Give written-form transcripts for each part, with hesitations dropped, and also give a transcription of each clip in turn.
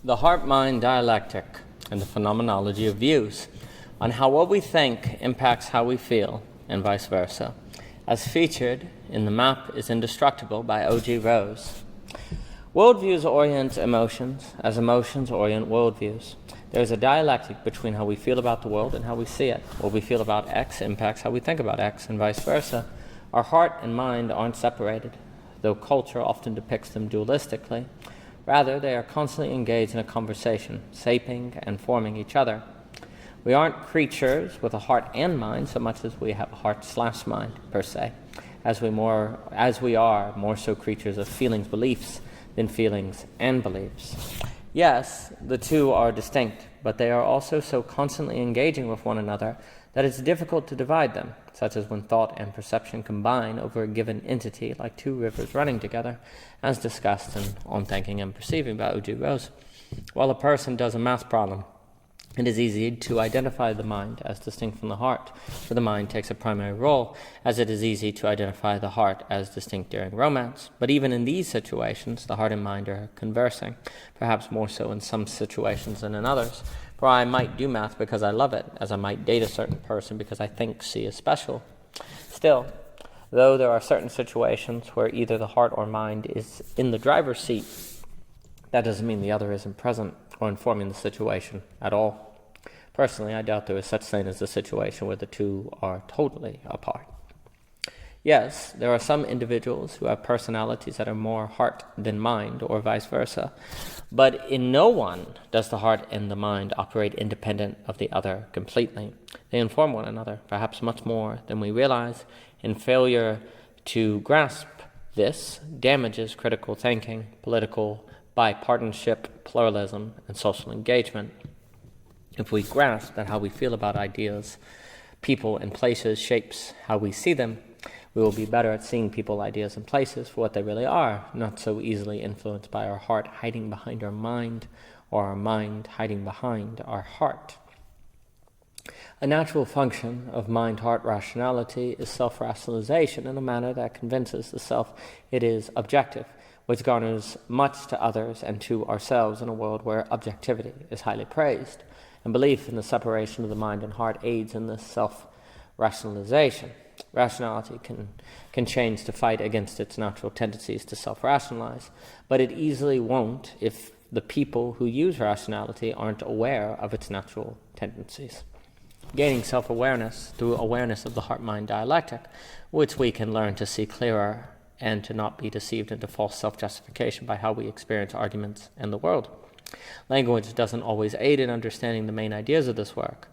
The heart-mind dialectic and the phenomenology of views on how what we think impacts how we feel and vice versa, as featured in The Map is Indestructible by O.G. Rose. Worldviews orient emotions as emotions orient worldviews. There is a dialectic between how we feel about the world and how we see it. What we feel about X impacts how we think about X and vice versa. Our heart and mind aren't separated, though culture often depicts them dualistically. Rather, they are constantly engaged in a conversation, shaping and forming each other. We aren't creatures with a heart and mind so much as we have a heart/mind, per se, as we are more so creatures of feelings, beliefs, than feelings and beliefs. Yes, the two are distinct, but they are also so constantly engaging with one another that it's difficult to divide them, such as when thought and perception combine over a given entity like two rivers running together, as discussed in On Thinking and Perceiving by O.G. Rose. While a person does a math problem, it is easy to identify the mind as distinct from the heart, for the mind takes a primary role, as it is easy to identify the heart as distinct during romance. But even in these situations, the heart and mind are conversing, perhaps more so in some situations than in others. For I might do math because I love it, as I might date a certain person because I think she is special. Still, though there are certain situations where either the heart or mind is in the driver's seat, that doesn't mean the other isn't present or informing the situation at all. Personally, I doubt there is such thing as a situation where the two are totally apart. Yes, there are some individuals who have personalities that are more heart than mind, or vice versa, but in no one does the heart and the mind operate independent of the other completely. They inform one another, perhaps much more than we realize, and failure to grasp this damages critical thinking, political bipartisanship, pluralism, and social engagement. If we grasp that how we feel about ideas, people, and places shapes how we see them, we will be better at seeing people, ideas, and places for what they really are, not so easily influenced by our heart hiding behind our mind, or our mind hiding behind our heart. A natural function of mind-heart rationality is self-rationalization in a manner that convinces the self it is objective, which garners much to others and to ourselves in a world where objectivity is highly praised, and belief in the separation of the mind and heart aids in this self-rationalization. Rationality can change to fight against its natural tendencies to self-rationalize, but it easily won't if the people who use rationality aren't aware of its natural tendencies. Gaining self-awareness through awareness of the heart-mind dialectic, which we can learn to see clearer and to not be deceived into false self-justification by how we experience arguments in the world. Language doesn't always aid in understanding the main ideas of this work.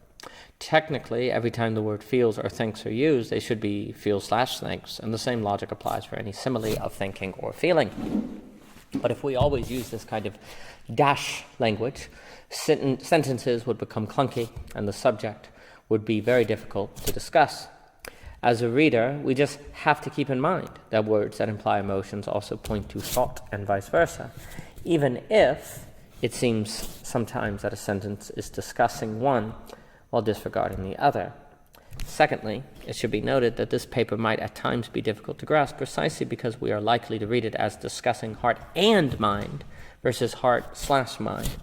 Technically, every time the word feels or thinks are used, they should be feel/thinks, and the same logic applies for any simile of thinking or feeling. But if we always use this kind of dash language, sentences would become clunky, and the subject would be very difficult to discuss. As a reader, we just have to keep in mind that words that imply emotions also point to thought and vice versa, even if it seems sometimes that a sentence is discussing one while disregarding the other. Secondly, it should be noted that this paper might at times be difficult to grasp precisely because we are likely to read it as discussing heart and mind versus heart/mind.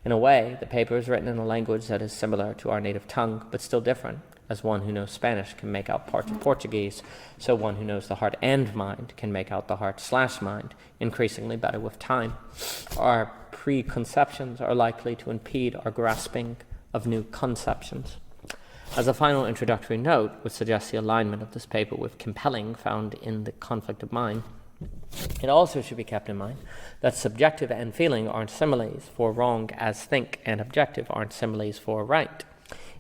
In a way, the paper is written in a language that is similar to our native tongue, but still different, as one who knows Spanish can make out parts of Portuguese, so one who knows the heart and mind can make out the heart/mind, increasingly better with time. Our preconceptions are likely to impede our grasping of new conceptions. As a final introductory note, which suggests the alignment of this paper with compelling found in the conflict of mind, it also should be kept in mind that subjective and feeling aren't similes for wrong, as think and objective aren't similes for right.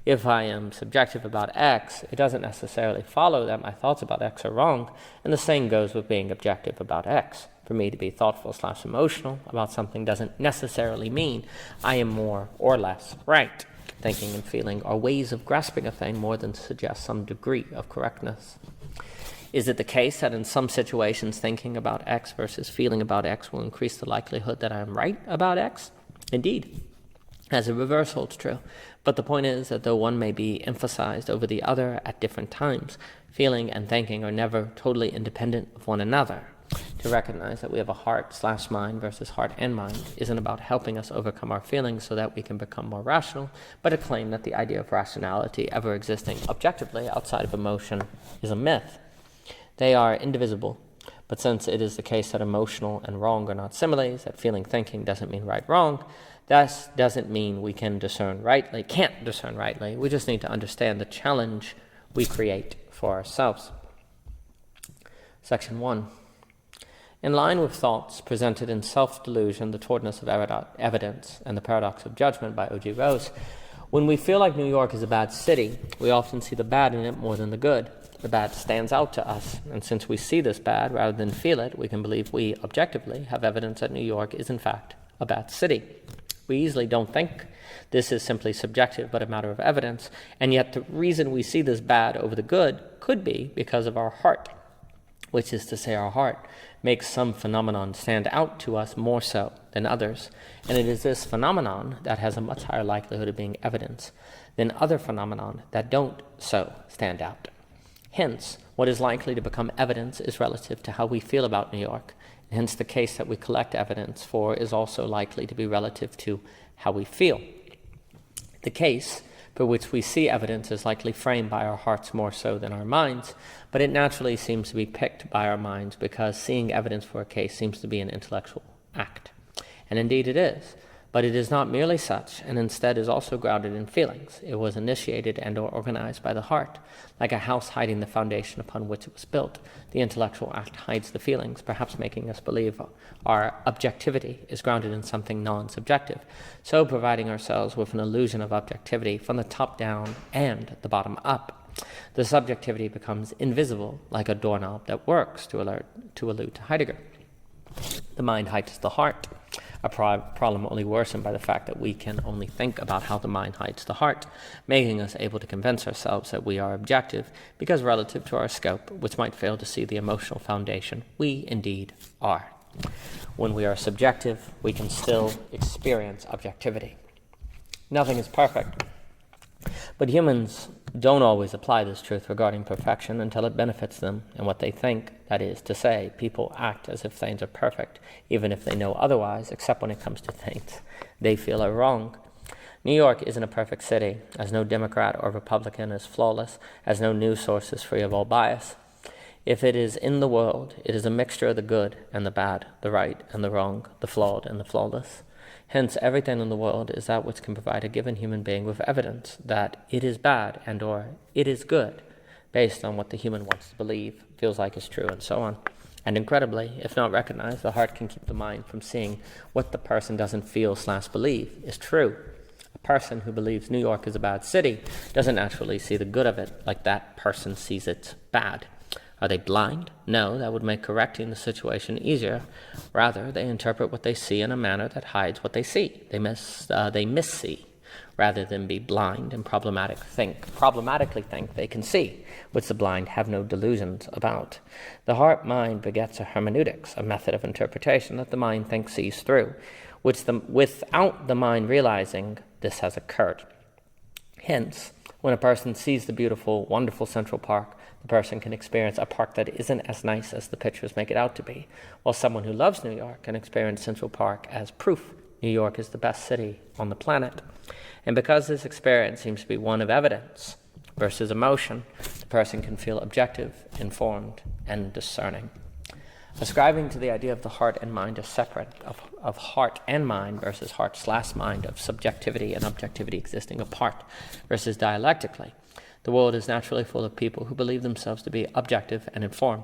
If I am subjective about X, it doesn't necessarily follow that my thoughts about X are wrong, and the same goes with being objective about X. For me to be thoughtful/emotional about something doesn't necessarily mean I am more or less right. Thinking and feeling are ways of grasping a thing more than to suggest some degree of correctness. Is it the case that in some situations thinking about X versus feeling about X will increase the likelihood that I am right about X? Indeed. As a reverse holds true. But the point is that though one may be emphasized over the other at different times, feeling and thinking are never totally independent of one another. To recognize that we have a heart/mind versus heart and mind isn't about helping us overcome our feelings so that we can become more rational, but a claim that the idea of rationality ever existing objectively outside of emotion is a myth. They are indivisible, but since it is the case that emotional and wrong are not similes, that feeling thinking doesn't mean right/wrong, that doesn't mean we can't discern rightly. We just need to understand the challenge we create for ourselves. Section 1. In line with thoughts presented in Self-Delusion, the Towardness of Evidence, and the Paradox of Judgment by O.G. Rose, when we feel like New York is a bad city, we often see the bad in it more than the good. The bad stands out to us, and since we see this bad rather than feel it, we can believe we, objectively, have evidence that New York is in fact a bad city. We easily don't think this is simply subjective but a matter of evidence, and yet the reason we see this bad over the good could be because of our heart, which is to say our heart makes some phenomenon stand out to us more so than others, and it is this phenomenon that has a much higher likelihood of being evidence than other phenomenon that don't so stand out. Hence, what is likely to become evidence is relative to how we feel about New York. Hence, the case that we collect evidence for is also likely to be relative to how we feel. The case for which we see evidence is likely framed by our hearts more so than our minds, but it naturally seems to be picked by our minds because seeing evidence for a case seems to be an intellectual act. And indeed it is, but it is not merely such, and instead is also grounded in feelings. It was initiated and or organized by the heart, like a house hiding the foundation upon which it was built. The intellectual act hides the feelings, perhaps making us believe our objectivity is grounded in something non-subjective, so providing ourselves with an illusion of objectivity from the top down and the bottom up. The subjectivity becomes invisible, like a doorknob that works, to allude to Heidegger. The mind hides the heart, a problem only worsened by the fact that we can only think about how the mind hides the heart, making us able to convince ourselves that we are objective, because relative to our scope, which might fail to see the emotional foundation, we indeed are. When we are subjective, we can still experience objectivity. Nothing is perfect, but humans don't always apply this truth regarding perfection until it benefits them and what they think. That is to say, people act as if things are perfect, even if they know otherwise, except when it comes to things they feel are wrong. New York isn't a perfect city, as no Democrat or Republican is flawless, as no news source is free of all bias. If it is in the world, it is a mixture of the good and the bad, the right and the wrong, the flawed and the flawless. Hence, everything in the world is that which can provide a given human being with evidence that it is bad and or it is good, based on what the human wants to believe, feels like is true, and so on. And incredibly, if not recognized, the heart can keep the mind from seeing what the person doesn't feel/believe is true. A person who believes New York is a bad city doesn't naturally see the good of it like that person sees it bad. Are they blind? No, that would make correcting the situation easier. Rather, they interpret what they see in a manner that hides what they see. They missee, rather than be blind and problematically think they can see, which the blind have no delusions about. The heart-mind begets a hermeneutics, a method of interpretation that the mind thinks sees through, without the mind realizing this has occurred. Hence, when a person sees the beautiful, wonderful Central Park, the person can experience a park that isn't as nice as the pictures make it out to be, while someone who loves New York can experience Central Park as proof New York is the best city on the planet. And because this experience seems to be one of evidence versus emotion, the person can feel objective, informed, and discerning. Ascribing to the idea of the heart and mind as separate, of heart and mind versus heart/mind, of subjectivity and objectivity existing apart versus dialectically, the world is naturally full of people who believe themselves to be objective and informed.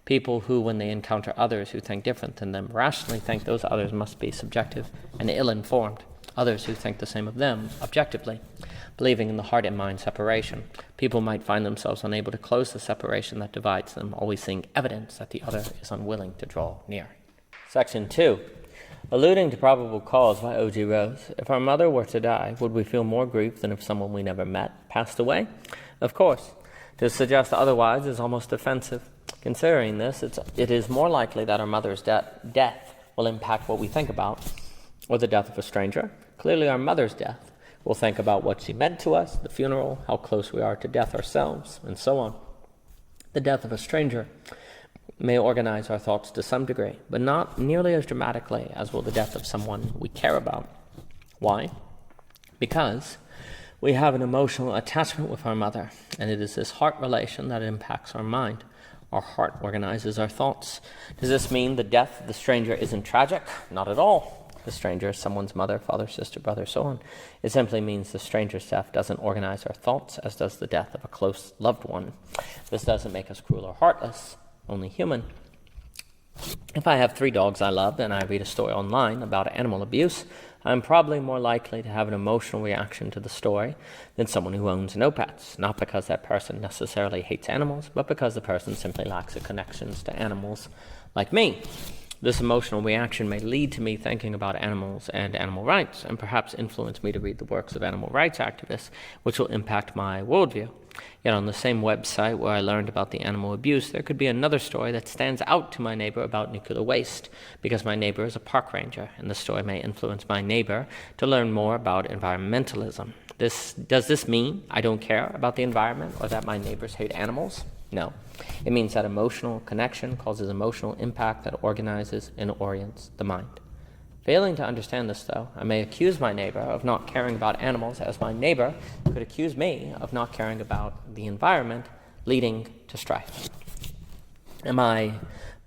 People who, when they encounter others who think different than them, rationally think those others must be subjective and ill-informed. Others who think the same of them, objectively, believing in the heart and mind separation. People might find themselves unable to close the separation that divides them, always seeing evidence that the other is unwilling to draw near. Section 2. Alluding to probable cause by O.G. Rose, if our mother were to die, would we feel more grief than if someone we never met passed away? Of course. To suggest otherwise is almost offensive. Considering this, it is more likely that our mother's death will impact what we think about, or the death of a stranger. Clearly our mother's death. We'll think about what she meant to us, the funeral, how close we are to death ourselves, and so on. The death of a stranger may organize our thoughts to some degree, but not nearly as dramatically as will the death of someone we care about. Why? Because we have an emotional attachment with our mother, and it is this heart relation that impacts our mind. Our heart organizes our thoughts. Does this mean the death of the stranger isn't tragic? Not at all. The stranger is someone's mother, father, sister, brother, so on. It simply means the stranger's death doesn't organize our thoughts, as does the death of a close loved one. This doesn't make us cruel or heartless, only human. If I have 3 dogs I love and I read a story online about animal abuse, I'm probably more likely to have an emotional reaction to the story than someone who owns no pets, not because that person necessarily hates animals, but because the person simply lacks a connection to animals like me. This emotional reaction may lead to me thinking about animals and animal rights, and perhaps influence me to read the works of animal rights activists, which will impact my worldview. Yet on the same website where I learned about the animal abuse, there could be another story that stands out to my neighbor about nuclear waste, because my neighbor is a park ranger, and the story may influence my neighbor to learn more about environmentalism. Does this mean I don't care about the environment or that my neighbors hate animals? No. It means that emotional connection causes emotional impact that organizes and orients the mind. Failing to understand this, though, I may accuse my neighbor of not caring about animals, as my neighbor could accuse me of not caring about the environment, leading to strife. Am I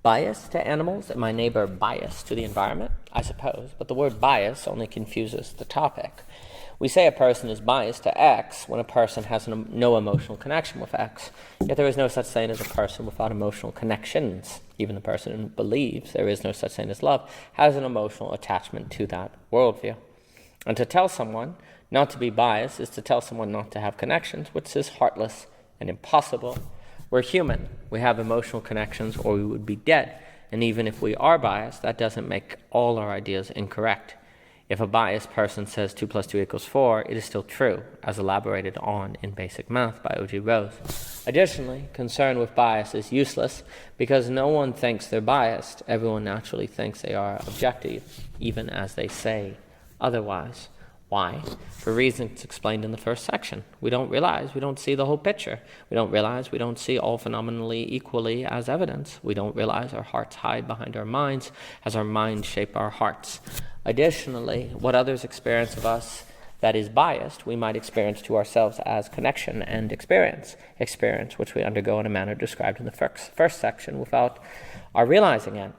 biased to animals and my neighbor biased to the environment? I suppose, but the word bias only confuses the topic. We say a person is biased to X when a person has no emotional connection with X. Yet there is no such thing as a person without emotional connections. Even the person who believes there is no such thing as love has an emotional attachment to that worldview. And to tell someone not to be biased is to tell someone not to have connections, which is heartless and impossible. We're human. We have emotional connections or we would be dead. And even if we are biased, that doesn't make all our ideas incorrect. If a biased person says 2 + 2 = 4, it is still true, as elaborated on in Basic Math by O.G. Rose. Additionally, concern with bias is useless because no one thinks they're biased. Everyone naturally thinks they are objective, even as they say otherwise. Why? For reasons explained in the first section. We don't realize we don't see the whole picture. We don't realize we don't see all phenomenally equally as evidence. We don't realize our hearts hide behind our minds as our minds shape our hearts. Additionally, what others experience of us that is biased, we might experience to ourselves as connection and experience which we undergo in a manner described in the first section without our realizing it.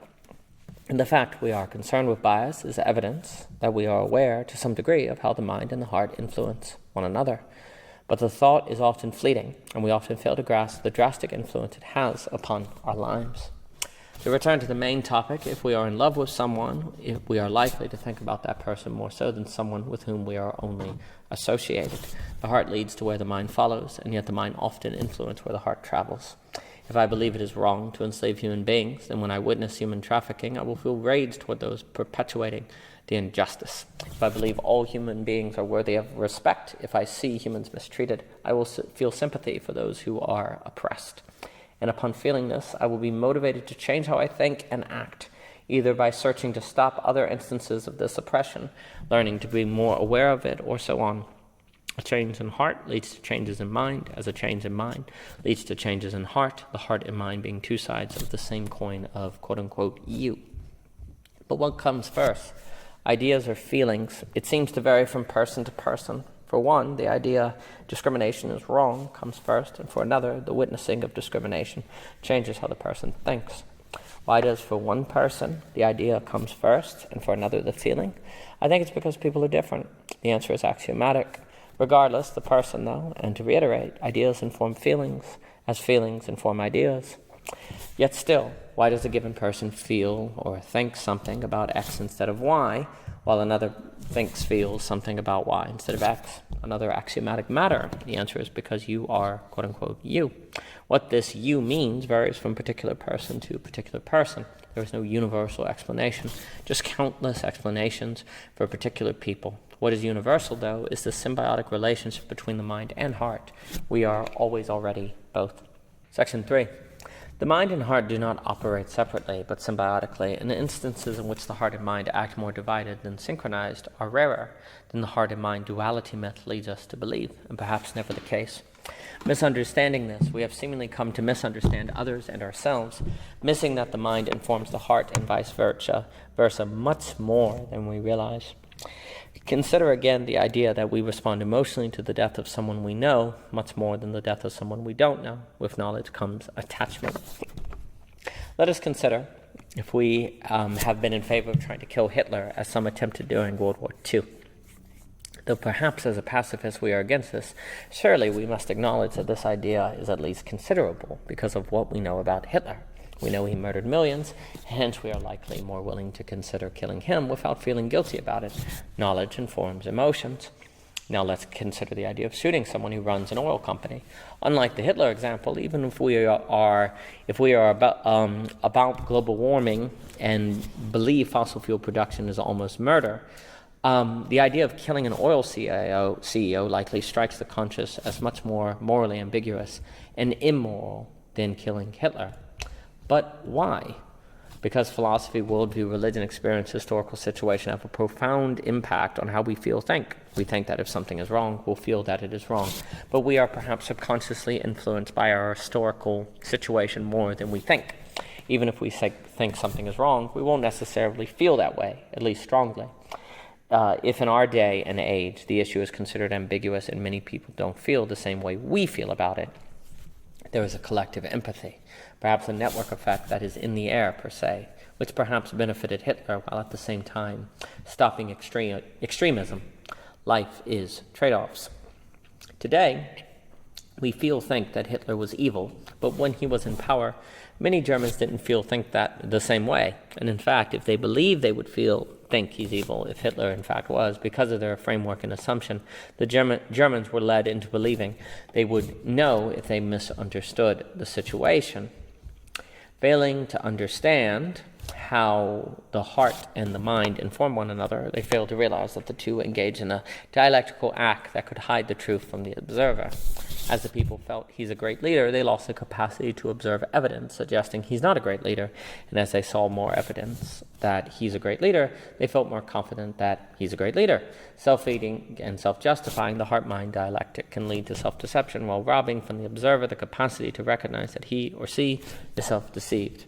And the fact we are concerned with bias is evidence that we are aware to some degree of how the mind and the heart influence one another. But the thought is often fleeting, and we often fail to grasp the drastic influence it has upon our lives. To return to the main topic, if we are in love with someone, we are likely to think about that person more so than someone with whom we are only associated. The heart leads to where the mind follows, and yet the mind often influences where the heart travels. If I believe it is wrong to enslave human beings, then when I witness human trafficking, I will feel rage toward those perpetuating the injustice. If I believe all human beings are worthy of respect, if I see humans mistreated, I will feel sympathy for those who are oppressed. And upon feeling this, I will be motivated to change how I think and act, either by searching to stop other instances of this oppression, learning to be more aware of it, or so on. A change in heart leads to changes in mind, as a change in mind leads to changes in heart, the heart and mind being 2 sides of the same coin of quote-unquote you. But what comes first? Ideas or feelings? It seems to vary from person to person. For one, the idea discrimination is wrong comes first, and for another, the witnessing of discrimination changes how the person thinks. Why does for one person the idea comes first, and for another the feeling? I think it's because people are different. The answer is axiomatic. Regardless, the person, though, and to reiterate, ideas inform feelings, as feelings inform ideas. Yet still, why does a given person feel or think something about X instead of Y, while another feels something about Y instead of X? Another axiomatic matter. The answer is because you are, quote-unquote, you. What this you means varies from particular person to particular person. There is no universal explanation, just countless explanations for particular people. What is universal, though, is the symbiotic relationship between the mind and heart. We are always already both. Section 3. The mind and heart do not operate separately, but symbiotically, and the instances in which the heart and mind act more divided than synchronized are rarer than the heart and mind duality myth leads us to believe, and perhaps never the case. Misunderstanding this, we have seemingly come to misunderstand others and ourselves, missing that the mind informs the heart and vice versa much more than we realize. Consider again the idea that we respond emotionally to the death of someone we know much more than the death of someone we don't know. With knowledge comes attachment. Let us consider if we have been in favor of trying to kill Hitler, as some attempted during World War II. Though perhaps as a pacifist we are against this, surely we must acknowledge that this idea is at least considerable because of what we know about Hitler. We know he murdered millions, hence we are likely more willing to consider killing him without feeling guilty about it. Knowledge informs emotions. Now let's consider the idea of shooting someone who runs an oil company. Unlike the Hitler example, even if we are about global warming and believe fossil fuel production is almost murder, the idea of killing an oil CEO likely strikes the conscious as much more morally ambiguous and immoral than killing Hitler. But why? Because philosophy, worldview, religion, experience, historical situation have a profound impact on how we think. We think that if something is wrong, we'll feel that it is wrong. But we are perhaps subconsciously influenced by our historical situation more than we think. Even if we think something is wrong, we won't necessarily feel that way, at least strongly. If in our day and age the issue is considered ambiguous and many people don't feel the same way we feel about it, there is a collective empathy, perhaps a network effect that is in the air per se, which perhaps benefited Hitler while at the same time stopping extremism. Life is trade-offs. Today, we think that Hitler was evil, but when he was in power, many Germans didn't think that the same way. And in fact, if they believed they would think he's evil, if Hitler in fact was, because of their framework and assumption, the Germans were led into believing they would know if they misunderstood the situation. Failing to understand how the heart and the mind inform one another, they failed to realize that the two engage in a dialectical act that could hide the truth from the observer. As the people felt he's a great leader, they lost the capacity to observe evidence suggesting he's not a great leader. And as they saw more evidence that he's a great leader, they felt more confident that he's a great leader. Self-feeding and self-justifying the heart-mind dialectic can lead to self-deception while robbing from the observer the capacity to recognize that he or she is self-deceived.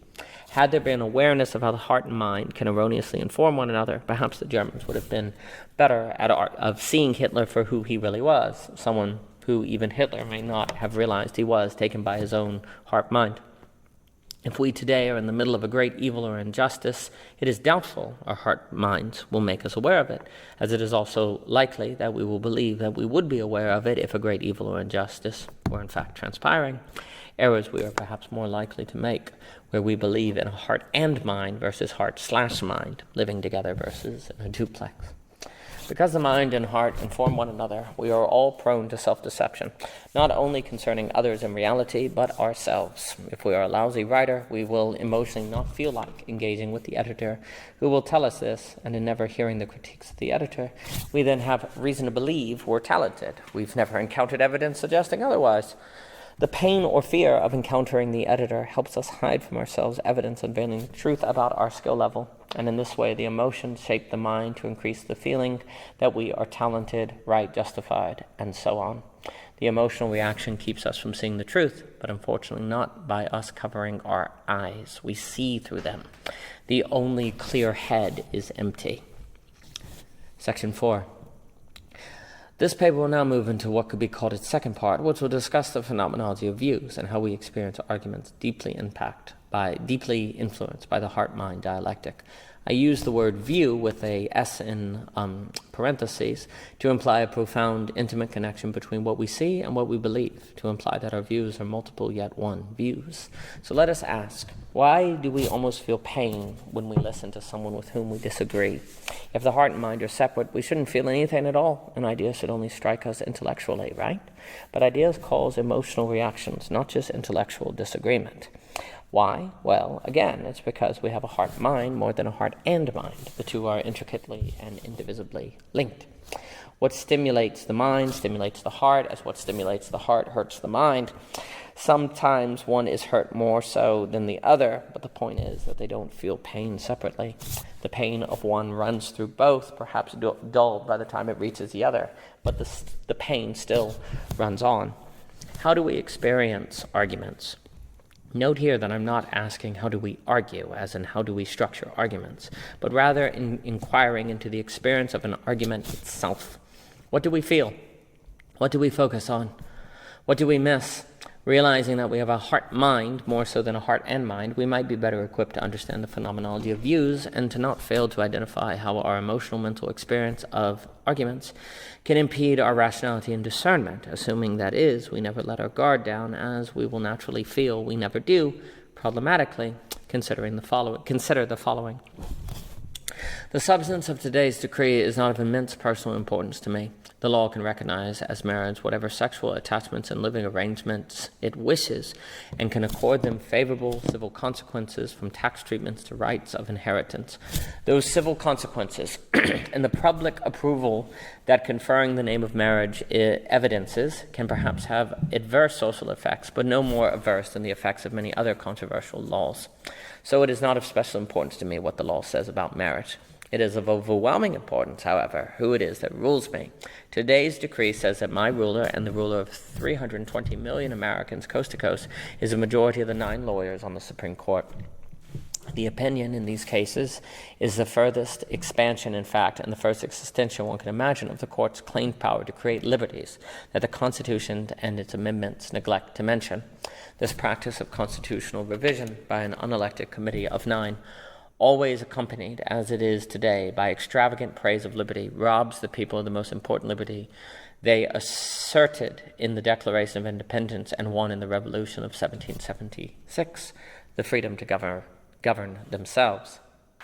Had there been awareness of how the heart and mind can erroneously inform one another, perhaps the Germans would have been better of seeing Hitler for who he really was, someone who even Hitler may not have realized he was, taken by his own heart-mind. If we today are in the middle of a great evil or injustice, it is doubtful our heart-minds will make us aware of it, as it is also likely that we will believe that we would be aware of it if a great evil or injustice were in fact transpiring. Errors we are perhaps more likely to make, where we believe in a heart and mind versus heart/mind, living together versus in a duplex. Because the mind and heart inform one another, we are all prone to self-deception, not only concerning others in reality, but ourselves. If we are a lousy writer, we will emotionally not feel like engaging with the editor, who will tell us this, and in never hearing the critiques of the editor, we then have reason to believe we're talented. We've never encountered evidence suggesting otherwise. The pain or fear of encountering the editor helps us hide from ourselves evidence unveiling the truth about our skill level, and in this way the emotions shape the mind to increase the feeling that we are talented, right, justified, and so on. The emotional reaction keeps us from seeing the truth, but unfortunately not by us covering our eyes. We see through them. The only clear head is empty. Section 4. This paper will now move into what could be called its second part, which will discuss the phenomenology of views and how we experience arguments deeply influenced by the heart-mind dialectic. I use the word view with a S in parentheses to imply a profound, intimate connection between what we see and what we believe, to imply that our views are multiple yet one views. So let us ask, why do we almost feel pain when we listen to someone with whom we disagree? If the heart and mind are separate, we shouldn't feel anything at all. An idea should only strike us intellectually, right? But ideas cause emotional reactions, not just intellectual disagreement. Why? Well, again, it's because we have a heart-mind more than a heart and mind. The two are intricately and indivisibly linked. What stimulates the mind stimulates the heart, as what stimulates the heart hurts the mind. Sometimes one is hurt more so than the other, but the point is that they don't feel pain separately. The pain of one runs through both, perhaps dulled by the time it reaches the other, but the pain still runs on. How do we experience arguments? Note here that I'm not asking how do we argue, as in how do we structure arguments, but rather inquiring into the experience of an argument itself. What do we feel? What do we focus on? What do we miss? Realizing that we have a heart-mind more so than a heart and mind, we might be better equipped to understand the phenomenology of views and to not fail to identify how our emotional mental experience of arguments can impede our rationality and discernment, assuming that is, we never let our guard down, as we will naturally feel we never do, problematically, consider the following. The substance of today's decree is not of immense personal importance to me. The law can recognize as marriage whatever sexual attachments and living arrangements it wishes, and can accord them favorable civil consequences from tax treatments to rights of inheritance. Those civil consequences and the public approval that conferring the name of marriage evidences can perhaps have adverse social effects, but no more adverse than the effects of many other controversial laws. So it is not of special importance to me what the law says about marriage. It is of overwhelming importance, however, who it is that rules me. Today's decree says that my ruler and the ruler of 320 million Americans coast to coast is a majority of the 9 lawyers on the Supreme Court. The opinion in these cases is the furthest expansion, in fact, and the first extension one can imagine of the court's claimed power to create liberties that the Constitution and its amendments neglect to mention. This practice of constitutional revision by an unelected committee of 9, always accompanied, as it is today, by extravagant praise of liberty, robs the people of the most important liberty they asserted in the Declaration of Independence and won in the Revolution of 1776, the freedom to govern themselves.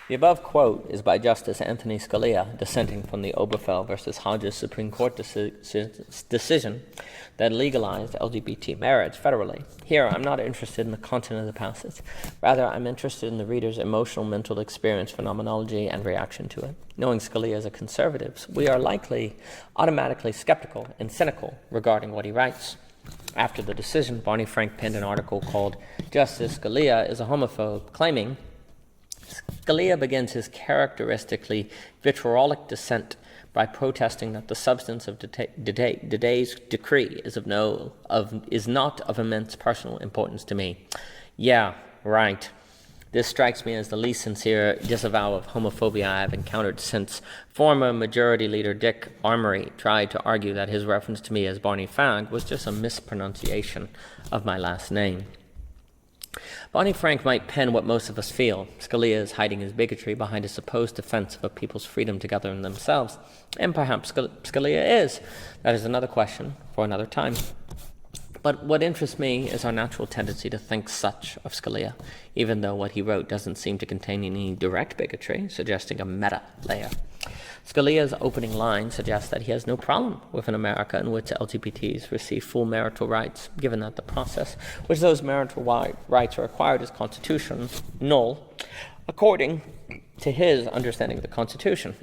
The above quote is by Justice Anthony Scalia, dissenting from the Obergefell versus Hodges Supreme Court decision that legalized LGBT marriage federally. Here, I'm not interested in the content of the passage. Rather, I'm interested in the reader's emotional mental experience, phenomenology, and reaction to it. Knowing Scalia as a conservative, we are likely automatically skeptical and cynical regarding what he writes. After the decision, Barney Frank penned an article called "Justice Scalia is a Homophobe," claiming Scalia begins his characteristically vitriolic dissent by protesting that the substance of today's decree is not of immense personal importance to me. Yeah, right. This strikes me as the least sincere disavowal of homophobia I have encountered since former Majority Leader Dick Armory tried to argue that his reference to me as Barney Frank was just a mispronunciation of my last name. Barney Frank might pen what most of us feel. Scalia is hiding his bigotry behind a supposed defense of a people's freedom to govern themselves. And perhaps Scalia is. That is another question for another time. But what interests me is our natural tendency to think such of Scalia, even though what he wrote doesn't seem to contain any direct bigotry, suggesting a meta layer. Scalia's opening line suggests that he has no problem with an America in which LGBTs receive full marital rights, given that the process which those marital rights are acquired is constitutional, according to his understanding of the Constitution.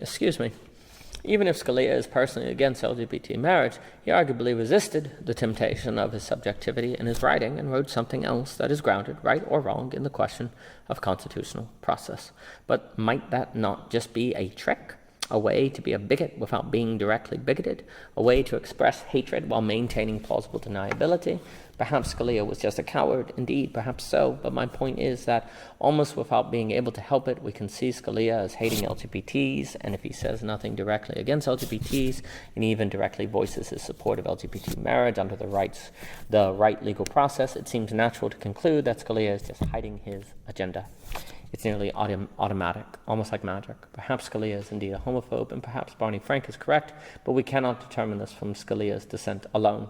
Even if Scalia is personally against LGBT marriage, he arguably resisted the temptation of his subjectivity in his writing and wrote something else that is grounded, right or wrong, in the question of constitutional process. But might that not just be a trick? A way to be a bigot without being directly bigoted? A way to express hatred while maintaining plausible deniability? Perhaps Scalia was just a coward. Indeed, perhaps so. But my point is that almost without being able to help it, we can see Scalia as hating LGBTs, and if he says nothing directly against LGBTs, and even directly voices his support of LGBT marriage under the right legal process, it seems natural to conclude that Scalia is just hiding his agenda. It's nearly automatic, almost like magic. Perhaps Scalia is indeed a homophobe, and perhaps Barney Frank is correct, but we cannot determine this from Scalia's dissent alone.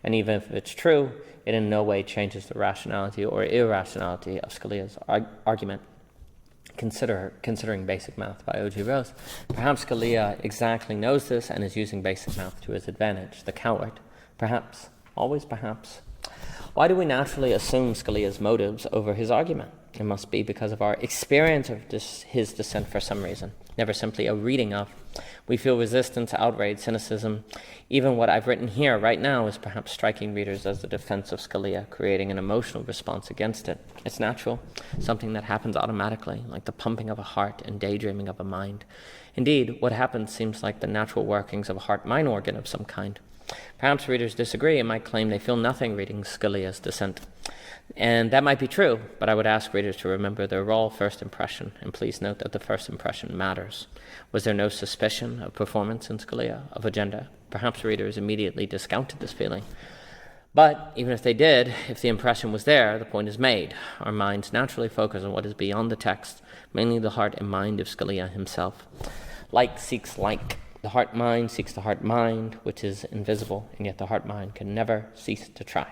And even if it's true, it in no way changes the rationality or irrationality of Scalia's argument. Considering basic math by O.G. Rose. Perhaps Scalia exactly knows this and is using basic math to his advantage. The coward. Perhaps. Always perhaps. Why do we naturally assume Scalia's motives over his argument? It must be because of our experience of his dissent for some reason. never simply a reading of. We feel resistance, outrage, cynicism. Even what I've written here right now is perhaps striking readers as the defense of Scalia, creating an emotional response against it. It's natural, something that happens automatically, like the pumping of a heart and daydreaming of a mind. Indeed, what happens seems like the natural workings of a heart-mind organ of some kind. Perhaps readers disagree and might claim they feel nothing reading Scalia's dissent. And that might be true, but I would ask readers to remember their raw first impression, and please note that the first impression matters. Was there no suspicion of performance in Scalia, of agenda? Perhaps readers immediately discounted this feeling. But even if they did, if the impression was there, the point is made. Our minds naturally focus on what is beyond the text, mainly the heart and mind of Scalia himself. Like seeks like. The heart-mind seeks the heart-mind, which is invisible, and yet the heart-mind can never cease to try.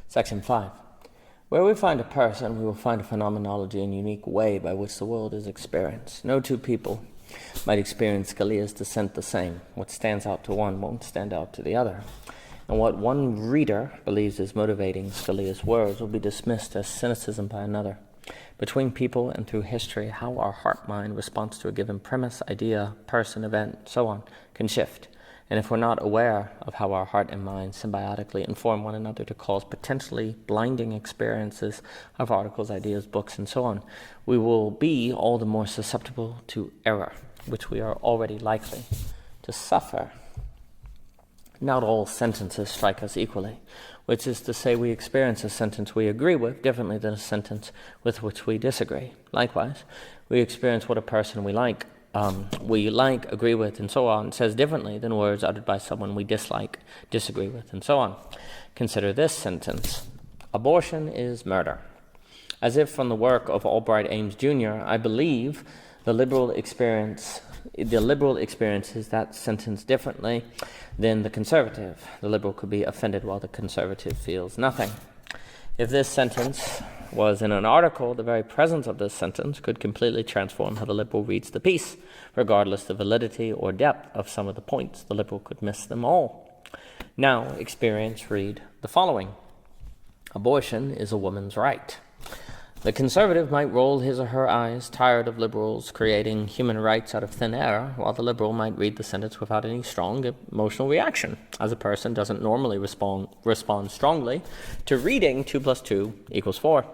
Section 5. Where we find a person, we will find a phenomenology and unique way by which the world is experienced. No two people might experience Scalia's dissent the same. What stands out to one won't stand out to the other. And what one reader believes is motivating Scalia's words will be dismissed as cynicism by another. Between people and through history, how our heart-mind responds to a given premise, idea, person, event, so on, can shift. And if we're not aware of how our heart and mind symbiotically inform one another to cause potentially blinding experiences of articles, ideas, books, and so on, we will be all the more susceptible to error, which we are already likely to suffer. Not all sentences strike us equally, which is to say we experience a sentence we agree with differently than a sentence with which we disagree. Likewise, we experience what a person we like, agree with, and so on, says differently than words uttered by someone we dislike, disagree with, and so on. Consider this sentence. Abortion is murder. As if from the work of Albright Ames Jr., I believe the liberal experiences that sentence differently than the conservative. The liberal could be offended while the conservative feels nothing. If this sentence was in an article, the very presence of this sentence could completely transform how the liberal reads the piece. Regardless the validity or depth of some of the points, the liberal could miss them all. Now, experience read the following. Abortion is a woman's right. The conservative might roll his or her eyes, tired of liberals creating human rights out of thin air, while the liberal might read the sentence without any strong emotional reaction, as a person doesn't normally respond strongly to reading 2 + 2 = 4.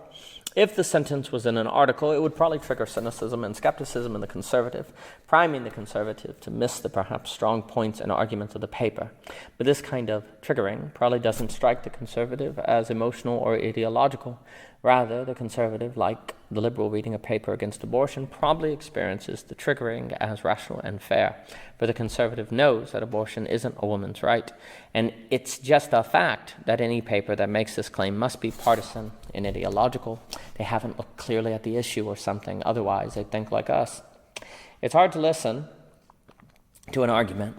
If the sentence was in an article, it would probably trigger cynicism and skepticism in the conservative, priming the conservative to miss the perhaps strong points and arguments of the paper. But this kind of triggering probably doesn't strike the conservative as emotional or ideological. Rather, the conservative, like the liberal reading a paper against abortion, probably experiences the triggering as rational and fair. For the conservative knows that abortion isn't a woman's right, and it's just a fact that any paper that makes this claim must be partisan and ideological. They haven't looked clearly at the issue or something, otherwise they think like us. It's hard to listen to an argument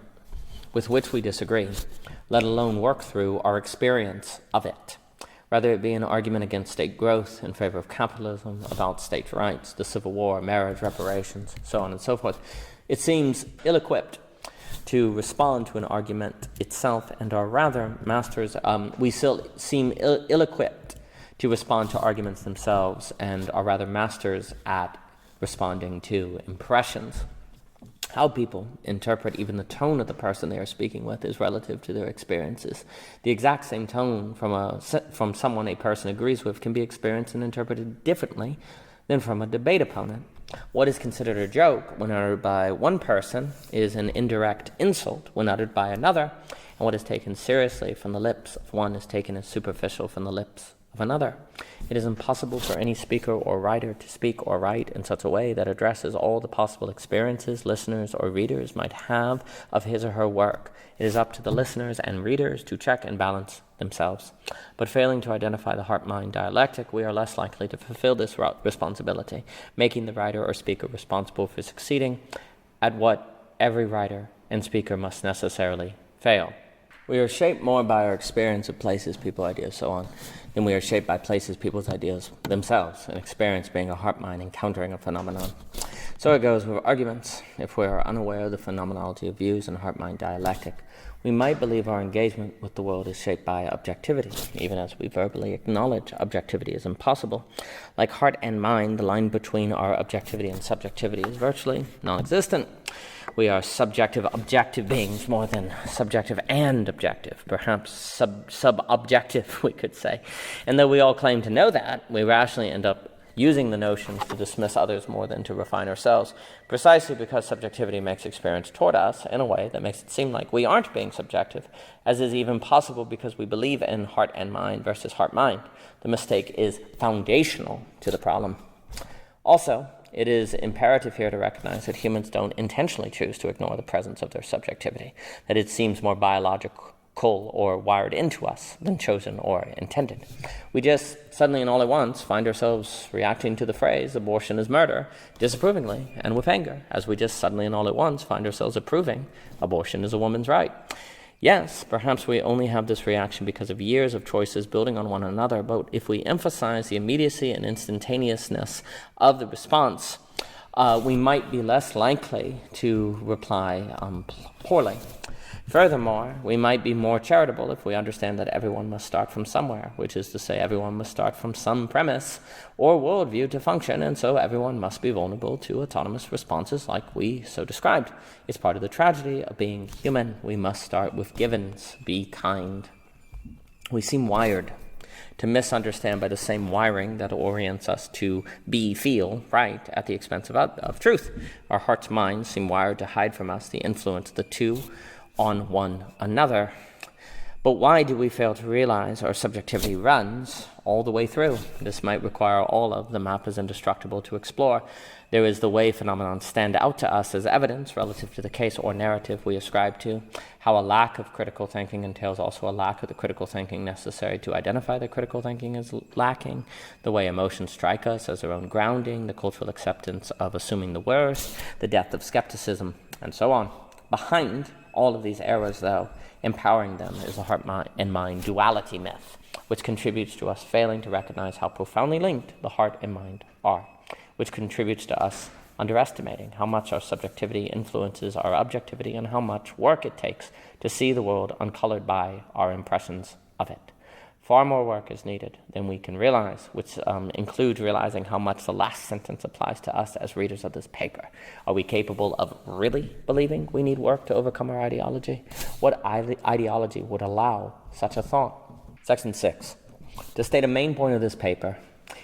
with which we disagree, let alone work through our experience of it. Whether it be an argument against state growth, in favor of capitalism, about states' rights, the Civil War, marriage, reparations, so on and so forth. It seems ill-equipped to respond to an argument itself, and are rather masters. We still seem ill-equipped to respond to arguments themselves, and are rather masters at responding to impressions. How people interpret even the tone of the person they are speaking with is relative to their experiences. The exact same tone from someone a person agrees with can be experienced and interpreted differently than from a debate opponent. What is considered a joke when uttered by one person is an indirect insult when uttered by another, and what is taken seriously from the lips of one is taken as superficial from the lips of another. It is impossible for any speaker or writer to speak or write in such a way that addresses all the possible experiences listeners or readers might have of his or her work. It is up to the listeners and readers to check and balance themselves. But failing to identify the heart-mind dialectic, we are less likely to fulfill this responsibility, making the writer or speaker responsible for succeeding at what every writer and speaker must necessarily fail. We are shaped more by our experience of places, people, ideas, so on, than we are shaped by places, people's ideas themselves, and experience being a heart-mind encountering a phenomenon. So it goes with arguments. If we are unaware of the phenomenology of views and heart-mind dialectic, we might believe our engagement with the world is shaped by objectivity, even as we verbally acknowledge objectivity is impossible. Like heart and mind, the line between our objectivity and subjectivity is virtually non-existent. We are subjective-objective beings more than subjective and objective, perhaps sub-objective, we could say. And though we all claim to know that, we rationally end up using the notions to dismiss others more than to refine ourselves, precisely because subjectivity makes experience toward us in a way that makes it seem like we aren't being subjective, as is even possible because we believe in heart and mind versus heart-mind. The mistake is foundational to the problem. Also, it is imperative here to recognize that humans don't intentionally choose to ignore the presence of their subjectivity, that it seems more biological or wired into us than chosen or intended. We just suddenly and all at once find ourselves reacting to the phrase abortion is murder disapprovingly and with anger, as we just suddenly and all at once find ourselves approving abortion is a woman's right. Yes, perhaps we only have this reaction because of years of choices building on one another, but if we emphasize the immediacy and instantaneousness of the response, we might be less likely to reply poorly. Furthermore, we might be more charitable if we understand that everyone must start from somewhere, which is to say everyone must start from some premise or worldview to function, and so everyone must be vulnerable to autonomous responses like we so described. It's part of the tragedy of being human. We must start with givens, be kind. We seem wired to misunderstand by the same wiring that orients us to feel right at the expense of truth. Our heart's minds seem wired to hide from us the influence of the two on one another. But why do we fail to realize our subjectivity runs all the way through? This might require all of the map is indestructible to explore. There is the way phenomena stand out to us as evidence relative to the case or narrative we ascribe to, how a lack of critical thinking entails also a lack of the critical thinking necessary to identify that critical thinking is lacking, the way emotions strike us as their own grounding, the cultural acceptance of assuming the worst, the death of skepticism, and so on. Behind all of these errors, though, empowering them is a heart and mind duality myth, which contributes to us failing to recognize how profoundly linked the heart and mind are, which contributes to us underestimating how much our subjectivity influences our objectivity and how much work it takes to see the world uncolored by our impressions of it. Far more work is needed than we can realize, which includes realizing how much the last sentence applies to us as readers of this paper. Are we capable of really believing we need work to overcome our ideology? What ideology would allow such a thought? Section 6. To state a main point of this paper,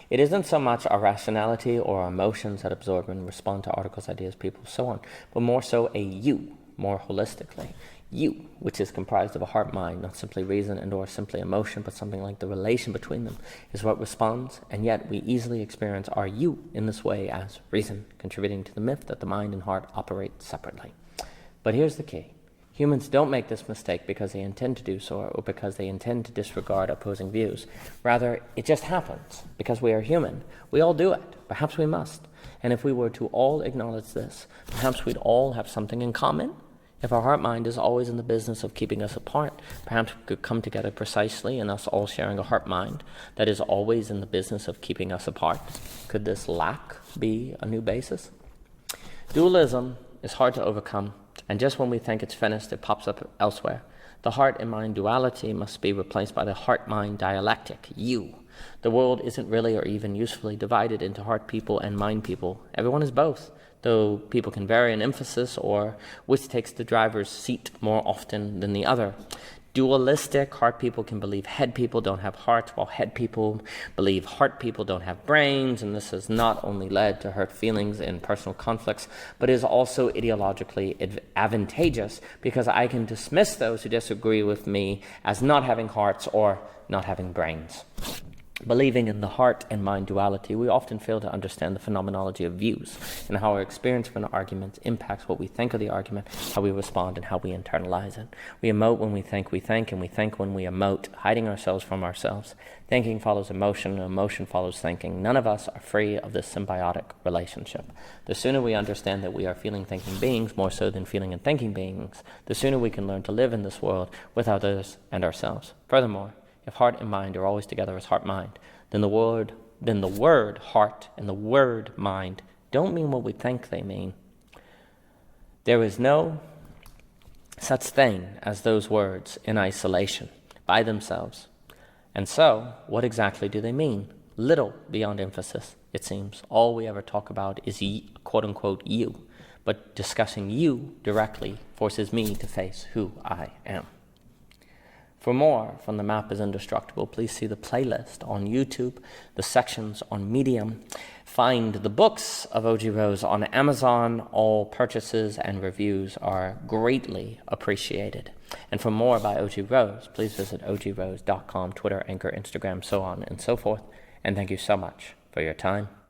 it isn't so much our rationality or our emotions that absorb and respond to articles, ideas, people, so on, but more so a you, more holistically. You, which is comprised of a heart-mind, not simply reason and or simply emotion, but something like the relation between them, is what responds, and yet we easily experience our you in this way as reason, contributing to the myth that the mind and heart operate separately. But here's the key. Humans don't make this mistake because they intend to do so or because they intend to disregard opposing views. Rather, it just happens because we are human. We all do it. Perhaps we must. And if we were to all acknowledge this, perhaps we'd all have something in common. If our heart-mind is always in the business of keeping us apart, perhaps we could come together precisely in us all sharing a heart-mind that is always in the business of keeping us apart. Could this lack be a new basis? Dualism is hard to overcome, and just when we think it's finished, it pops up elsewhere. The heart and mind duality must be replaced by the heart-mind dialectic, you. The world isn't really or even usefully divided into heart people and mind people. Everyone is both, though people can vary in emphasis or which takes the driver's seat more often than the other. Dualistic heart people can believe head people don't have hearts, while head people believe heart people don't have brains, and this has not only led to hurt feelings and personal conflicts, but is also ideologically advantageous because I can dismiss those who disagree with me as not having hearts or not having brains. Believing in the heart and mind duality, we often fail to understand the phenomenology of views and how our experience of an argument impacts what we think of the argument, how we respond, and how we internalize it. We emote when we think, and we think when we emote, hiding ourselves from ourselves. Thinking follows emotion, and emotion follows thinking. None of us are free of this symbiotic relationship. The sooner we understand that we are feeling, thinking beings, more so than feeling and thinking beings, the sooner we can learn to live in this world with others and ourselves. Furthermore, if heart and mind are always together as heart-mind, then the word heart and the word mind don't mean what we think they mean. There is no such thing as those words in isolation, by themselves. And so, what exactly do they mean? Little beyond emphasis, it seems. All we ever talk about is quote-unquote you. But discussing you directly forces me to face who I am. For more from The Map is Indestructible, please see the playlist on YouTube, the sections on Medium. Find the books of O.G. Rose on Amazon. All purchases and reviews are greatly appreciated. And for more by O.G. Rose, please visit ogrose.com, Twitter, Anchor, Instagram, so on and so forth. And thank you so much for your time.